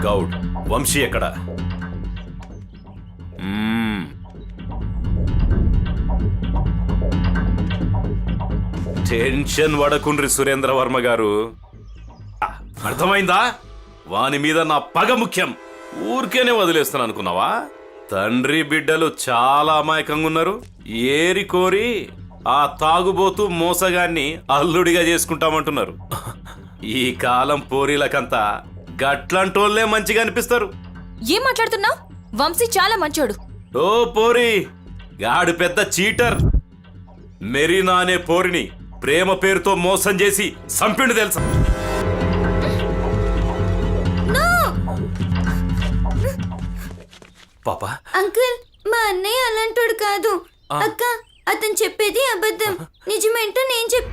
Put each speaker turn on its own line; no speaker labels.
గౌడ్ వంశీ ఎక్కడ? టెన్షన్ పడకుండ్రి సురేంద్ర వర్మ గారు. అర్థమైందా? వాని మీద నా పగ ముఖ్యం. ఊరికేనే వదిలేస్తాను అనుకున్నావా? తండ్రి బిడ్డలు చాలా అమాయకంగా ఉన్నారు. ఏరి కోరి ఆ తాగుబోతూ మోసగాన్ని అల్లుడిగా చేసుకుంటామంటున్నారు. ఈ కాలం పోరీలకంతా గట్లంటోళ్లే మంచిగా అనిపిస్తారు.
ఏం మాట్లాడుతున్నావు? వంశీ చాలా మంచోడు.
ఓ పోరి, గాడు పెద్ద చీటర్. మెరీనా అనే పోరిని ప్రేమ పేరుతో మోసం చేసి సంపిండు తెలుసా? పాపా
అంకుల్, మా అన్నయ్య అలాంటోడు కాదు. అక్క, అతను చెప్పేది అబద్ధం. నిజమేంటో నేను చెప్తాను.